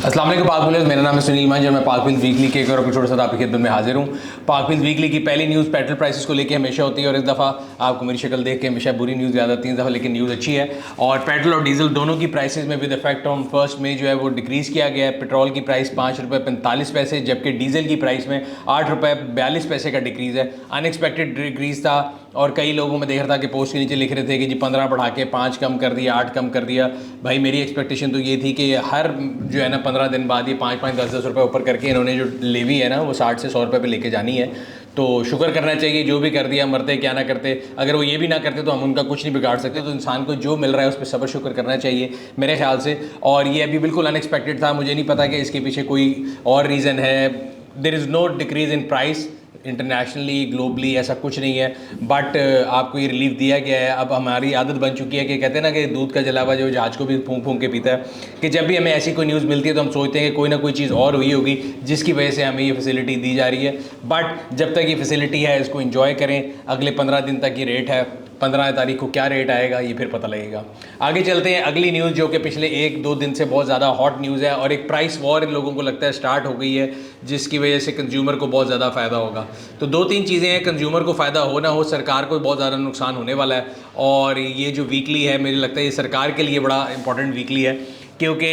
अस्सलाम वालेकुम पाक व्यूअर्स, मेरा नाम है सुनील मंज और मैं पाक व्यूज वीकली के एक और एपिसोड के साथ आपकी खिदमत में हाजिर हूँ। पाक व्यूज वीकली की पहली न्यूज़ पेट्रोल प्राइसेस को लेकर हमेशा होती है और इस दफ़ा आपको मेरी शक्ल देख के हमेशा बुरी न्यूज़ याद आती है, इस दफ़ा लेकिन न्यूज़ अच्छी है। और पेट्रोल और डीजल दोनों की प्राइसेस में विद इफेक्ट ऑन 1 मई जो है वो डिक्रीज़ किया गया है। पेट्रोल की प्राइस ₹5.45 जबकि डीजल की प्राइस में ₹8.42 का डिक्रीज़ है। अनएक्सपेक्टेड डिक्रीज़ था और कई लोगों में देख रहा था कि पोस्ट के नीचे लिख रहे थे कि जी 15 बढ़ा के 5 कम कर दिया, 8 कम कर दिया। भाई मेरी एक्सपेक्टेशन तो ये थी कि हर जो है ना 15 दिन बाद ये 5-5, 10-10 रुपये ऊपर करके इन्होंने जो लेवी है ना वो 60 से 100 रुपये पे लेके जानी है। तो शुक्र करना चाहिए, जो भी कर दिया, मरते क्या ना करते। अगर वो ये भी ना करते तो हम उनका कुछ नहीं बिगाड़ सकते। तो इंसान को जो मिल रहा है उस पर सब्र शुक्र करना चाहिए मेरे ख्याल से। और ये अभी बिल्कुल अनएक्सपेक्टेड था, मुझे नहीं पता कि इसके पीछे कोई और रीज़न है। There is no decrease in price internationally, globally, ऐसा कुछ नहीं है। बट आपको ये रिलीफ दिया गया है। अब हमारी आदत बन चुकी है कि कहते हैं ना कि दूध का जलावा जो जहाज को भी फूंक फूंक के पीता है, कि जब भी हमें ऐसी कोई न्यूज़ मिलती है तो हम सोचते हैं कि कोई ना कोई चीज़ और हुई होगी जिसकी वजह से हमें ये फैसिलिटी दी जा रही है। बट जब तक ये फैसिलिटी है इसको इंजॉय करें। अगले 15 दिन तक ये रेट है, 15 तारीख को क्या रेट आएगा ये फिर पता लगेगा। आगे चलते हैं अगली न्यूज़ जो कि पिछले 1-2 दिन से बहुत ज़्यादा हॉट न्यूज़ है और एक प्राइस वॉर इन लोगों को लगता है स्टार्ट हो गई है, जिसकी वजह से कंज्यूमर को बहुत ज़्यादा फ़ायदा होगा। तो 2-3 चीज़ें हैं, कंज्यूमर को फ़ायदा हो ना हो, सरकार को बहुत ज़्यादा नुकसान होने वाला है। और ये जो वीकली है मुझे लगता है ये सरकार के लिए बड़ा इंपॉर्टेंट वीकली है, क्योंकि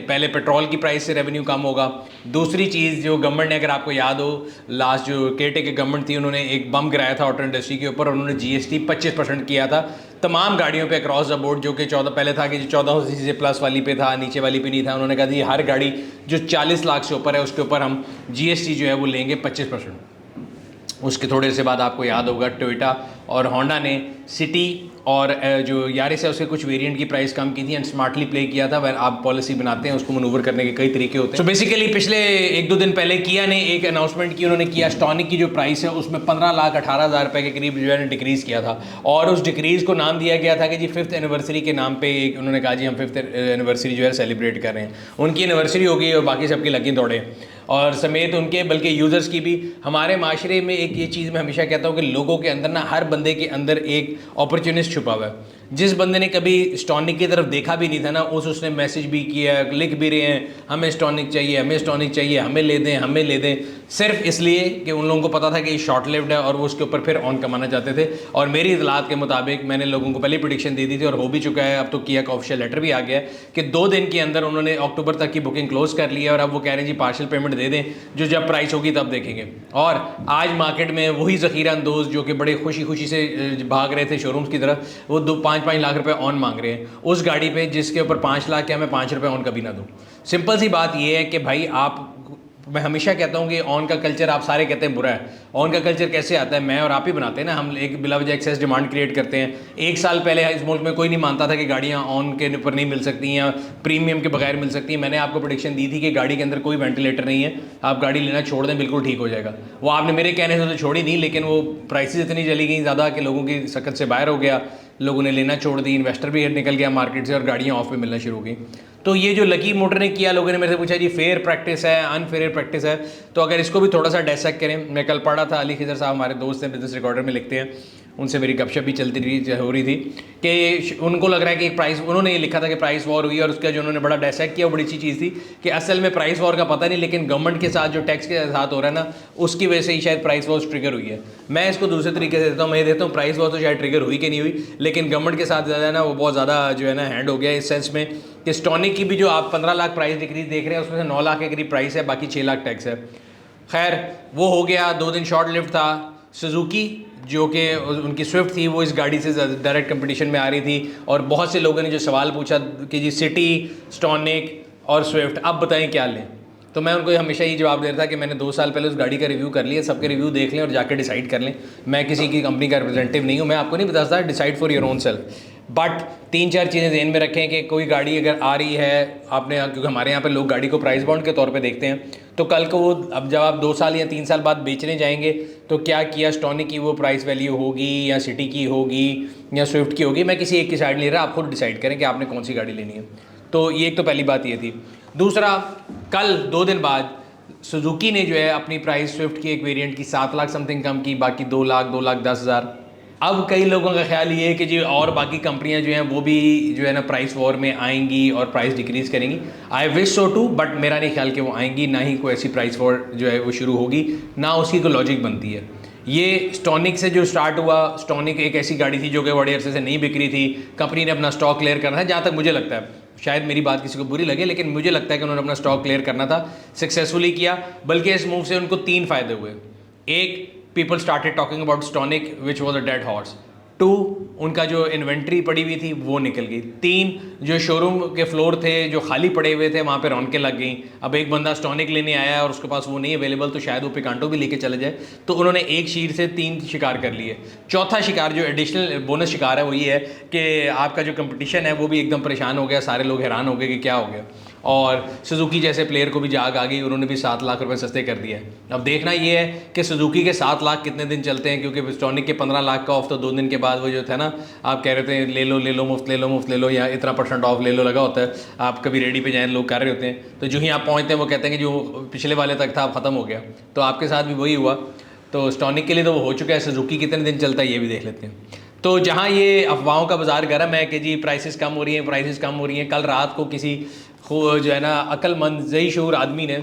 पहले पेट्रोल की प्राइस से रेवेन्यू कम होगा। दूसरी चीज़ जो गवर्नमेंट ने, अगर आपको याद हो, लास्ट जो केटेके गवर्नमेंट थी उन्होंने एक बम गिराया था ऑटो इंडस्ट्री के ऊपर। उन्होंने जीएसटी 25% किया था तमाम गाड़ियों पे अक्रॉस द बोर्ड, जो कि 14 पहले था कि 1400 सीसी से प्लस वाली पे था, नीचे वाली पे नहीं था। उन्होंने कहा जी हर गाड़ी जो 40 लाख से ऊपर है उसके ऊपर हम जीएसटी जो है वो लेंगे 25%। उसके थोड़े से बाद आपको याद होगा टोयोटा और होंडा ने सिटी और जो यारिस है उसके कुछ वेरिएंट की प्राइस कम की थी एंड स्मार्टली प्ले किया था। वह आप पॉलिसी बनाते हैं उसको मनूवर करने के कई तरीके होते हैं। तो बेसिकली पिछले 1-2 दिन पहले किया ने एक अनाउंसमेंट की, उन्होंने किया स्टॉनिक की जो प्राइस है उसमें 15,18,000 रुपये के करीब जो है डिक्रीज़ किया था। और उस डिक्रीज़ को नाम दिया गया था कि जी 5th एनिवर्सरी के नाम पे एक उन्होंने कहा जी हम 5th एनिवर्सरी जो है सेलिब्रेट कर रहे हैं। उनकी एनिवर्सरी हो गई और बाकी सबकी लगी दौड़े और समेत उनके बल्कि यूज़र्स की भी। हमारे माशरे में एक ये चीज़ मैं हमेशा कहता हूँ कि लोगों के अंदर ना, हर बंदे के अंदर एक अपॉर्चुनिस्ट छुपा हुआ है। जिस बंदे ने कभी स्टॉनिक की तरफ देखा भी नहीं था ना, उसने मैसेज भी किया, लिख भी रहे हैं हमें स्टॉनिक चाहिए, हमें स्टॉनिक चाहिए, हमें ले दें, हमें ले दें, सिर्फ इसलिए कि उन लोगों को पता था कि ये शॉर्ट लिव्ड है और वो उसके ऊपर फिर ऑन कमाना चाहते थे। और मेरी इतलात के मुताबिक मैंने लोगों को पहले प्रेडिक्शन दे दी थी और हो भी चुका है। अब तो किया का ऑफिशियल लेटर भी आ गया है कि 2 दिन के अंदर उन्होंने अक्टूबर तक की बुकिंग क्लोज कर ली है और अब वो कह रहे हैं जी पार्शियल पेमेंट दे दें, जो जब प्राइस होगी तब देखेंगे। और आज मार्केट में वही ज़ख़ीरा अंदोज़ जो कि बड़े खुशी खुशी से भाग रहे थे शोरूम्स की तरफ, वो 5-5 लाख रुपए ऑन मांग रहे हैं उस गाड़ी पे जिसके ऊपर 5 लाख क्या मैं 5 रुपये ऑन कभी ना दूँ। सिंपल सी बात ये है कि भाई मैं हमेशा कहता हूँ कि ऑन का कल्चर आप सारे कहते हैं बुरा है। ऑन का कल्चर कैसे आता है? मैं और आप ही बनाते हैं ना। हम एक बिला वजह एक्सेस डिमांड क्रिएट करते हैं। 1 साल पहले इस मुल्क में कोई नहीं मानता था कि गाड़ियाँ ऑन के ऊपर नहीं मिल सकती या प्रीमियम के बगैर मिल सकती हैं। मैंने आपको प्रेडिक्शन दी थी कि गाड़ी के अंदर कोई वेंटिलेटर नहीं है, आप गाड़ी लेना छोड़ दें, बिल्कुल ठीक हो जाएगा। वो आपने मेरे कहने से तो छोड़ी नहीं, लेकिन वो प्राइसेस इतनी चली गई ज़्यादा कि लोगों की सकत से बाहर हो गया, लोगों ने लेना छोड़ दी, इन्वेस्टर भी निकल गया मार्केट से और गाड़ियाँ ऑफ पे मिलना शुरू हो गई। तो ये जो लकी मोटर ने किया, लोगों ने मेरे से पूछा जी फेयर प्रैक्टिस है, अनफेयर प्रैक्टिस है, तो अगर इसको भी थोड़ा सा डायसेक्ट करें। मैं कल पढ़ा था, अली खिजर साहब हमारे दोस्त हैं, बिजनेस रिकॉर्डर में लिखते हैं, उनसे मेरी गपशप भी चलती हो रही थी कि उनको लग रहा है कि प्राइस, उन्होंने ये लिखा था कि प्राइस वॉर हुई और उसका जो उन्होंने बड़ा डायसेक्ट किया वो बड़ी अच्छी चीज़ थी कि असल में प्राइस वॉर का पता नहीं, लेकिन गवर्नमेंट के साथ जो टैक्स के साथ हो रहा है ना, उसकी वजह से ही शायद प्राइस वॉर ट्रिगर हुई है। मैं इसको दूसरे तरीके से देता हूँ, मैं देता हूँ प्राइस वॉर तो शायद ट्रिगर हुई कि नहीं हुई, लेकिन गवर्नमेंट के साथ ज़्यादा ना वो बहुत ज़्यादा जो है ना हैंड हो गया इस सेंस में कि स्टॉनिक की भी जो आप 15 लाख प्राइस डिक्रीज देख रहे हैं उसमें से 9 लाख के करीब प्राइस है, बाकी 6 लाख टैक्स है। खैर वो हो गया, 2 दिन शॉर्ट लिफ्ट था। सुजुकी जो कि उनकी स्विफ्ट थी वो इस गाड़ी से डायरेक्ट कंपटीशन में आ रही थी और बहुत से लोगों ने जो सवाल पूछा कि जी सिटी, स्टॉनिक और स्विफ्ट अब बताएं क्या लें, तो मैं उनको हमेशा ये जवाब दे रहा था कि मैंने 2 साल पहले उस गाड़ी का रिव्यू कर लिया, सबके रिव्यू देख लें और जाकर डिसाइड कर लें। मैं किसी की कंपनी का रिप्रेजेंटेटिव नहीं हूँ, मैं आपको नहीं बताता, decide for your own self. But 3-4 चीज़ें ध्यान में रखें कि कोई गाड़ी अगर आ रही है आपने, क्योंकि हमारे यहाँ पे लोग गाड़ी को प्राइस बॉन्ड के तौर पे देखते हैं, तो कल को वो अब जब आप 2 साल या 3 साल बाद बेचने जाएंगे तो क्या किया स्टॉनिक की वो प्राइस वैल्यू होगी या सिटी की होगी या स्विफ्ट की होगी। मैं किसी एक की साइड नहीं रहा, आप खुद डिसाइड करें कि आपने कौन सी गाड़ी लेनी है। तो ये एक तो पहली बात ये थी। दूसरा, कल 2 दिन बाद सुजुकी ने जो है अपनी प्राइस स्विफ्ट की एक वेरिएंट की 7 लाख समथिंग कम की, बाकी 2 लाख 2,10,000 अब कई लोगों का ख्याल ये है कि जी और बाकी कंपनियां जो हैं वो भी जो है ना प्राइस वॉर में आएंगी और प्राइस डिक्रीज़ करेंगी। I wish so too, but मेरा नहीं ख्याल कि वो आएंगी, ना ही कोई ऐसी प्राइस वॉर जो है वो शुरू होगी, ना उसकी कोई लॉजिक बनती है। ये स्टॉनिक से जो स्टार्ट हुआ, स्टॉनिक एक ऐसी गाड़ी थी जो कि बड़े अरसे से नहीं बिक रही थी, कंपनी ने अपना स्टॉक क्लियर करना था, जहाँ तक मुझे लगता है, शायद मेरी बात किसी को बुरी लगे लेकिन मुझे लगता है कि उन्होंने अपना स्टॉक क्लियर करना था, सक्सेसफुली किया। बल्कि इस मूव से उनको 3 फ़ायदे हुए। एक, people started talking about Stonic which was a dead horse. 2, उनका जो इन्वेंट्री पड़ी हुई थी वो निकल गई। 3, जो शोरूम के फ्लोर थे जो खाली पड़े हुए थे वहाँ पे रौनकें लग गई। अब एक बंदा स्टॉनिक लेने आया और उसके पास वो नहीं अवेलेबल, तो शायद वो पिकांटो भी लेके चले जाए, तो उन्होंने एक शीर से 3 शिकार कर लिए। चौथा शिकार जो एडिशनल बोनस शिकार है वो ये है कि आपका जो कंपटीशन है वो भी एकदम परेशान हो गया, सारे लोग हैरान हो गए कि क्या हो गया। और सुजुकी जैसे प्लेयर को भी जाग आ गई, उन्होंने भी 7 लाख रुपए सस्ते कर दिए। अब देखना ये है कि सुजुकी के 7 लाख कितने दिन चलते हैं, क्योंकि स्टॉनिक के 15 लाख का ऑफ तो 2 दिन के बाद वो जो था ना, आप कह रहे थे ले लो मुफ्त ले लो मुफ्त ले लो, या इतना % ऑफ ले लो लगा होता है। आप कभी रेडी पे जाएँ, लोग कर रहे होते हैं, तो जो ही आप पहुँचते हैं वो कहते हैं कि जो पिछले वाले तक था अब ख़त्म हो गया। तो आपके साथ भी वही हुआ। तो स्टॉनिक के लिए तो वो हो चुका है, सुजुकी कितने दिन चलता है ये भी देख लेते हैं। तो जहाँ ये अफवाहों का बाजार गर्म है कि जी प्राइसेस कम हो रही हैं, प्राइसेस कम हो रही हैं, कल रात को किसी जो है ना अक्लमंद ज़ही शूर आदमी ने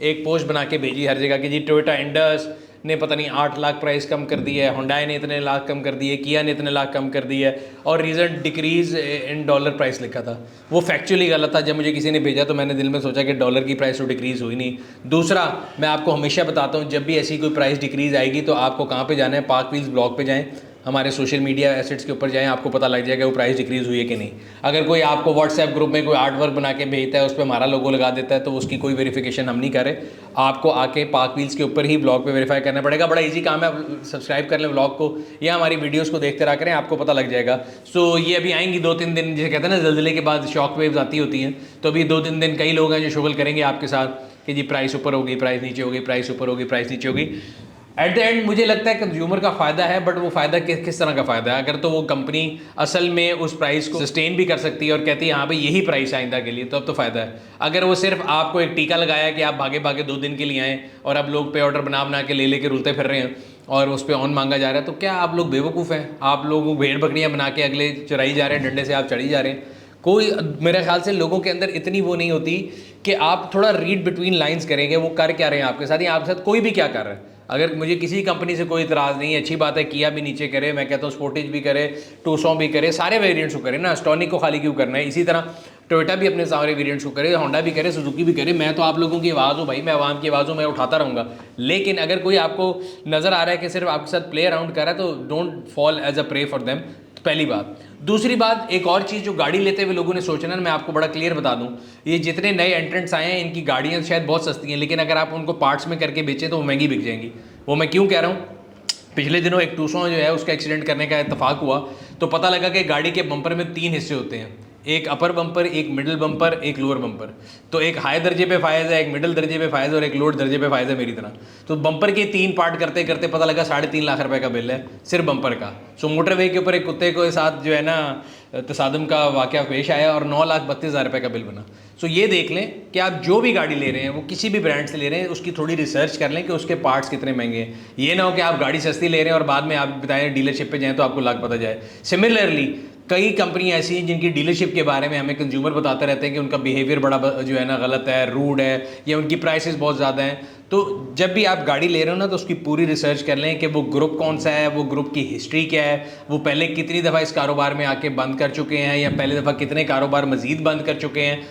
एक पोस्ट बना के भेजी हर जगह कि जी टोयोटा इंडस ने पता नहीं 8 लाख प्राइस कम कर दी है, हुंडई ने इतने लाख कम कर दिए, किया ने इतने लाख कम कर दी है, और रीज़न डिक्रीज़ इन डॉलर प्राइस लिखा था। वो फैक्चुअली गलत था। जब मुझे किसी ने भेजा तो मैंने दिल में सोचा कि डॉलर की प्राइस तो डिक्रीज़ हुई नहीं। दूसरा, मैं आपको हमेशा बताता हूँ जब भी ऐसी कोई प्राइस डिक्रीज़ आएगी तो आपको कहाँ पर जाना है, पार्क व्हील्स ब्लॉग पर जाएँ, हमारे सोशल मीडिया एसेट्स के ऊपर जाएं, आपको पता लग जाएगा वो प्राइस डिक्रीज़ हुई है कि नहीं। अगर कोई आपको व्हाट्सएप ग्रुप में कोई आर्ट वर्क बना के भेजता है, उस पर हमारा लोगो लगा देता है, तो उसकी कोई वेरिफिकेशन हम नहीं करें। आपको आके पार्क व्हील्स के ऊपर ही ब्लॉग पे वेरीफाई करना पड़ेगा। बड़ा इजी काम है, सब्सक्राइब कर लें ब्लॉग को या हमारी वीडियोज़ को देखते रहा करें, आपको पता लग जाएगा। सो ये अभी आएंगी 2-3 दिन, जैसे कहते हैं ना ज़लज़ले के बाद शॉक वेव्स आती होती हैं, तो अभी 2-3 दिन कई लोग हैं जो शुगल करेंगे आपके साथ कि जी प्राइस ऊपर होगी, प्राइस नीचे होगी, प्राइस ऊपर होगी, प्राइस नीचे होगी। एट द एंड मुझे लगता है कंज्यूमर का फ़ायदा है, बट वो फ़ायदा किस तरह का फ़ायदा है। अगर तो वो कंपनी असल में उस प्राइस को सस्टेन भी कर सकती है और कहती है हाँ भाई यही प्राइस आइंदा के लिए, तो अब तो फ़ायदा है। अगर वो सिर्फ आपको एक टीका लगाया कि आप भागे भागे 2 दिन के लिए आएँ और अब लोग पे ऑर्डर बना के ले के रुलते फिर रहे हैं और उस पर ऑन मांगा जा रहा है, तो क्या आप लोग बेवकूफ़ हैं? आप लोग भेड़ बकरियाँ बना के अगले चराई जा रहे हैं, डंडे से आप चढ़ी जा रहे हैं। कोई मेरे ख्याल से लोगों के अंदर इतनी वो नहीं होती कि आप थोड़ा रीड बिटवीन लाइंस करेंगे वो कर क्या रहे हैं आपके साथ, या आपके साथ कोई भी क्या कर रहा है। अगर मुझे किसी कंपनी से कोई इतराज़ नहीं है, अच्छी बात है, किया भी नीचे करे, मैं कहता हूँ स्पोर्टेज भी करे, 200 भी करे, सारे वेरिएंट्स को करे ना, स्टॉनिक को खाली क्यों करना है। इसी तरह टोयोटा भी अपने सारे वेरिएंट्स को करे, होंडा भी करे, सुजुकी भी करे। मैं तो आप लोगों की आवाज़ हूँ भाई, मैं आवाम की आवाज़ हूँ, मैं उठाता रहूँगा। लेकिन अगर कोई आपको नज़र आ रहा है कि सिर्फ आपके साथ प्ले अराउंड कर रहा है, तो don't fall as a prey for them, पहली बात। दूसरी बात, एक और चीज़ जो गाड़ी लेते हुए लोगों ने सोचना, मैं आपको बड़ा क्लियर बता दूं, ये जितने नए एंट्रेंट्स आए हैं इनकी गाड़ियाँ शायद बहुत सस्ती हैं, लेकिन अगर आप उनको पार्ट्स में करके बेचें तो वो महंगी बिक जाएंगी। वो मैं क्यों कह रहा हूँ, पिछले दिनों एक टूसॉन जो है उसका एक्सीडेंट करने का इत्तेफाक हुआ, तो पता लगा कि गाड़ी के बम्पर में 3 हिस्से होते हैं, एक अपर बम्पर, एक मिडिल बम्पर, एक लोअर बम्पर। तो एक हाई दर्जे पे फायज़ है, एक मिडिल दर्जे पे फायज़ है और एक लोअर दर्जे पे फायज़ है मेरी तरह। तो बम्पर के 3 पार्ट करते करते पता लगा 3.5 लाख रुपए का बिल है सिर्फ बम्पर का। सो मोटरवे के ऊपर एक कुत्ते के साथ जो है ना तसादम का वाक़या पेश आया और 9,32,000 रुपये का बिल बना। सो ये देख लें कि आप जो भी गाड़ी ले रहे हैं वो किसी भी ब्रांड से ले रहे हैं, उसकी थोड़ी रिसर्च कर लें कि उसके पार्ट्स कितने महंगे हैं। ये ना हो कि आप गाड़ी सस्ती ले रहे हैं और बाद में आप बताएं डीलरशिप पे जाएं तो आपको लाख पता जाए। सिमिलरली कई कंपनियां ऐसी हैं जिनकी डीलरशिप के बारे में हमें कंज्यूमर बताते रहते हैं कि उनका बिहेवियर बड़ा जो है ना गलत है, रूड है, या उनकी प्राइसेस बहुत ज़्यादा हैं। तो जब भी आप गाड़ी ले रहे हो ना तो उसकी पूरी रिसर्च कर लें कि वो ग्रुप कौन सा है, वो ग्रुप की हिस्ट्री क्या है, वो पहले कितनी दफ़ा इस कारोबार में आके बंद कर चुके हैं, या पहले दफ़ा कितने कारोबार मज़ीद बंद कर चुके हैं,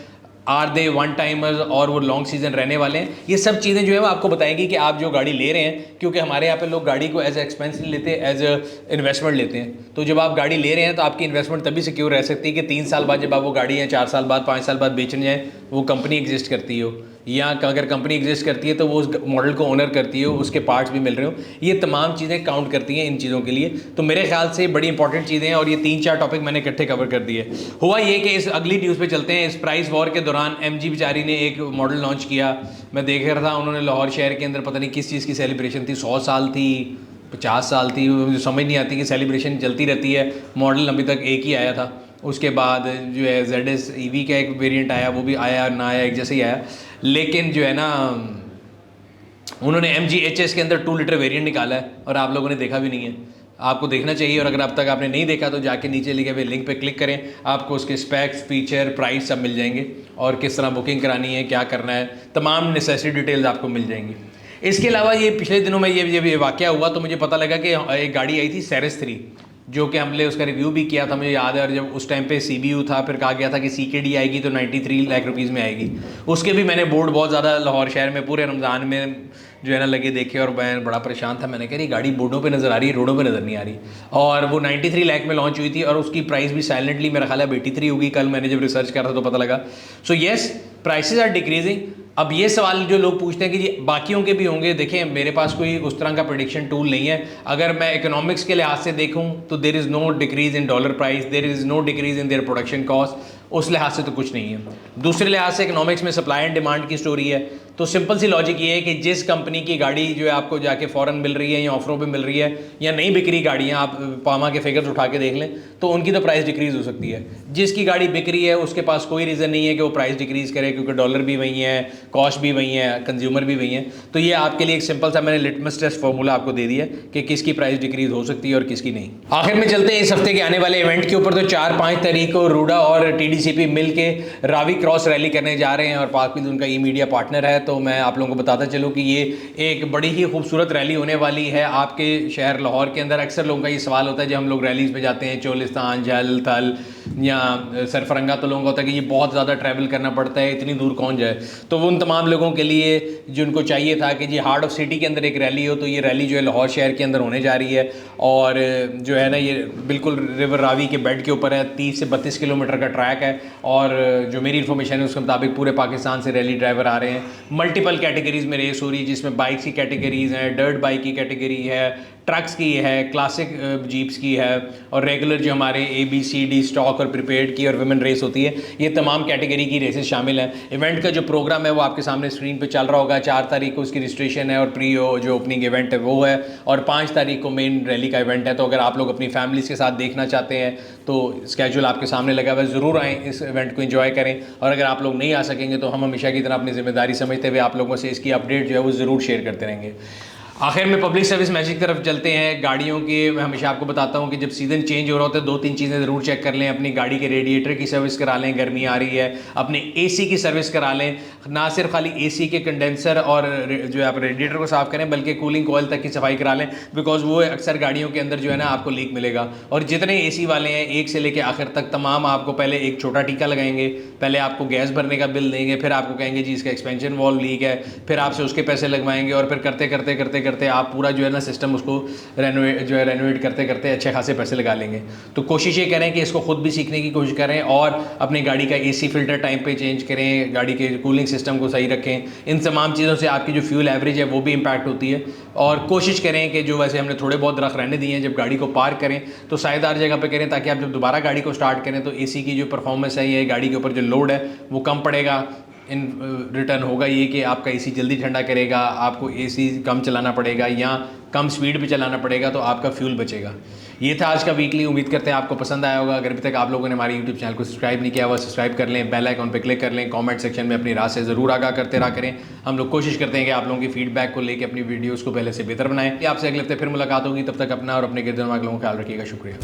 आर दे वन टाइमर्स और वो लॉन्ग सीजन रहने वाले हैं। ये सब चीज़ें जो है वो आपको बताएंगी कि आप जो गाड़ी ले रहे हैं, क्योंकि हमारे यहाँ पे लोग गाड़ी को एज एक्सपेंस नहीं लेते, एज इन्वेस्टमेंट लेते हैं। तो जब आप गाड़ी ले रहे हैं तो आपकी इन्वेस्टमेंट तभी सिक्योर रह सकती है कि 3 साल बाद जब आप वो गाड़ी है 4 साल बाद 5 साल बाद बेचने जाए वो कंपनी एग्जिस्ट करती हो, या अगर कंपनी एग्जिस्ट करती है तो वो उस मॉडल को ओनर करती हो, उसके पार्ट्स भी मिल रहे हो। ये तमाम चीज़ें काउंट करती हैं इन चीज़ों के लिए। तो मेरे ख्याल से बड़ी इंपॉर्टेंट चीज़ें हैं और ये 3-4 टॉपिक मैंने इकट्ठे कवर कर दिए। हुआ ये कि इस अगली न्यूज़ पे चलते हैं। इस प्राइस वॉर के दौरान MG बेचारी ने एक मॉडल लॉन्च किया, मैं देख रहा था, उन्होंने लाहौर शहर के अंदर पता नहीं किस चीज़ की सेलिब्रेशन थी, 100 साल थी, 50 साल थी, मुझे समझ नहीं आती कि सेलिब्रेशन चलती रहती है। मॉडल अभी तक एक ही आया था, उसके बाद जो है ZS EV का एक वेरिएंट आया, वो भी आया ना आया एक जैसे ही आया। लेकिन जो है ना उन्होंने MG HS के अंदर 2 लीटर वेरिएंट निकाला है और आप लोगों ने देखा भी नहीं है। आपको देखना चाहिए, और अगर अब तक आपने नहीं देखा तो जाके नीचे लिखे हुए लिंक पे क्लिक करें, आपको उसके स्पेक्स, फीचर, प्राइस सब मिल जाएंगे, और किस तरह बुकिंग करानी है, क्या करना है, तमाम नेसेसरी डिटेल्स आपको मिल जाएंगी। इसके अलावा ये पिछले दिनों में ये वाक़या हुआ तो मुझे पता लगा कि एक गाड़ी आई थी सेरेस 3, जो कि हमने उसका रिव्यू भी किया था, मुझे याद है। और जब उस टाइम पे CBU था, फिर कहा गया था कि CKD आएगी तो 93 लाख रुपीज़ में आएगी। उसके भी मैंने बोर्ड बहुत ज़्यादा लाहौर शहर में पूरे रमज़ान में जो है ना लगे देखे, और मैं बड़ा परेशान था। मैंने कहा ये गाड़ी बोर्डों पे नज़र आ रही है, रोडों पे नज़र नहीं आ रही। और वो 93 लाख में लॉन्च हुई थी, और उसकी प्राइस भी साइलेंटली मेरा ख्याल है 83 होगी। कल मैंने जब रिसर्च करा था तो पता लगा। So yes, prices are decreasing. अब ये सवाल जो लोग पूछते हैं कि जी बाकियों के भी होंगे, देखें मेरे पास कोई उस तरह का प्रेडिक्शन टूल नहीं है। अगर मैं इकोनॉमिक्स के लिहाज से देखूं तो there is no decrease in dollar price, there is no decrease in their production cost, उस लिहाज से तो कुछ नहीं है। दूसरे लिहाज से इकोनॉमिक्स में सप्लाई एंड डिमांड की स्टोरी है। तो सिंपल सी लॉजिक ये है कि जिस कंपनी की गाड़ी जो है आपको जाके फ़ौरन मिल रही है या ऑफरों पे मिल रही है, या नहीं बिक रही गाड़ियाँ, आप पामा के फिगर्स उठा के देख लें तो उनकी तो प्राइस डिक्रीज़ हो सकती है। जिसकी गाड़ी बिक रही है उसके पास कोई रीज़न नहीं है कि वो प्राइस डिक्रीज़ करे, क्योंकि डॉलर भी वही है, कॉस्ट भी वही है, कंज्यूमर भी वही है। तो ये आपके लिए एक सिंपल सा मैंने लिटमस टेस्ट फार्मूला आपको दे दिया कि किसकी प्राइस डिक्रीज़ हो सकती है और किसकी नहीं। आखिर में चलते हैं इस हफ्ते के आने वाले इवेंट के ऊपर। तो 4-5 तारीख को रूडा और TDCP मिल के रावी क्रॉस रैली करने जा रहे हैं, और पाकविल उनका मीडिया पार्टनर है। तो मैं आप लोगों को बताता चलूँ कि ये एक बड़ी ही खूबसूरत रैली होने वाली है आपके शहर लाहौर के अंदर। अक्सर लोगों का ये सवाल होता है जब हम लोग रैलीज़ पे जाते हैं, चोलिस्तान, झल, थल या सरफरंगा, तो लोगों का होता है कि ये बहुत ज़्यादा ट्रैवल करना पड़ता है, इतनी दूर कौन जाए। तो वो उन तमाम लोगों के लिए जिनको चाहिए था कि जी हार्ट ऑफ सिटी के अंदर एक रैली हो, तो ये रैली जो है लाहौर शहर के अंदर होने जा रही है। और जो है ना ये बिल्कुल रिवर रावी के बेड के ऊपर है, 30 से 32 किलोमीटर का ट्रैक है। और जो मेरी इन्फॉर्मेशन है उसके मुताबिक पूरे पाकिस्तान से रैली ड्राइवर आ रहे हैं। मल्टीपल कैटेगरीज़ में रेस हो रही है, जिसमें बाइक्स की कैटेगरीज़ हैं, डर्ट बाइक की कैटेगरी है, ट्रक्स की है, क्लासिक जीप्स की है, और रेगुलर जो हमारे ABCD स्टॉक और प्रीपेड की और विमेन रेस होती है, ये तमाम कैटेगरी की रेसेस शामिल हैं। इवेंट का जो प्रोग्राम है वो आपके सामने स्क्रीन पे चल रहा होगा। 4 तारीख को उसकी रजिस्ट्रेशन है, और प्री जो ओपनिंग इवेंट है वो है, और 5 तारीख को मेन रैली का इवेंट है। तो अगर आप लोग अपनी फैमिलीज़ के साथ देखना चाहते हैं तो स्केड्यूल आपके सामने लगा हुआ है, ज़रूर आएँ, इस इवेंट को एंजॉय करें। और अगर आप लोग नहीं आ सकेंगे तो हम हमेशा की तरह अपनी जिम्मेदारी समझते हुए आप लोगों से इसकी अपडेट जो है वो ज़रूर शेयर करते रहेंगे। आखिर में पब्लिक सर्विस मैसेज की तरफ चलते हैं। गाड़ियों की मैं हमेशा आपको बताता हूं कि जब सीज़न चेंज हो रहा होता है 2-3 चीज़ें ज़रूर चेक कर लें। अपनी गाड़ी के रेडिएटर की सर्विस करा लें, गर्मी आ रही है, अपने AC की सर्विस करा लें। ना सिर्फ खाली AC के कंडेंसर और जो है आप रेडिएटर को साफ़ करें, बल्कि कूलिंग कॉइल तक की सफाई करा लें, बिकॉज वो अक्सर गाड़ियों के अंदर जो है ना आपको लीक मिलेगा। और जितने AC वाले हैं एक से लेकर आखिर तक तमाम आपको पहले एक छोटा टीका लगाएंगे, पहले आपको गैस भरने का बिल देंगे, फिर आपको कहेंगे जी इसका एक्सपेंशन वॉल्व लीक है, फिर आपसे उसके पैसे लगवाएंगे, और फिर करते करते करते करते आप पूरा जो है ना सिस्टम उसको रेनोवेट करते करते अच्छे खासे पैसे लगा लेंगे। तो कोशिश ये करें कि इसको खुद भी सीखने की कोशिश करें, और अपनी गाड़ी का AC फिल्टर टाइम पे चेंज करें, गाड़ी के कूलिंग सिस्टम को सही रखें। इन तमाम चीज़ों से आपकी जो फ्यूल एवरेज है वो भी इम्पैक्ट होती है। और कोशिश करें कि जो वैसे हमने थोड़े बहुत रख रहने दिए हैं, जब गाड़ी को पार्क करें तो सायेदार जगह पे करें, ताकि आप जब दोबारा गाड़ी को स्टार्ट करें तो AC की जो परफॉर्मेंस है, ये गाड़ी के ऊपर जो लोड है वो कम पड़ेगा। इन रिटर्न होगा ये कि आपका AC जल्दी ठंडा करेगा, आपको AC कम चलाना पड़ेगा या कम स्पीड पे चलाना पड़ेगा, तो आपका फ्यूल बचेगा। ये था आज का वीकली। उम्मीद करते हैं आपको पसंद आया होगा। अगर अभी तक आप लोगों ने हमारे YouTube चैनल को सब्सक्राइब नहीं किया हुआ, सब्सक्राइब कर लें, बेल आइकॉन पे क्लिक कर लें, कमेंट सेक्शन में अपनी राय से ज़रूर आगाह करते रहा करें। हम लोग कोशिश करते हैं कि आप लोगों की फीडबैक को लेकर अपनी वीडियोज़ को पहले से बेहतर बनाएं। आपसे अगले हफ्ते फिर मुलाकात होगी, तब तक अपना और अपने गिरदोनवा का ख्याल रखिएगा। शुक्रिया।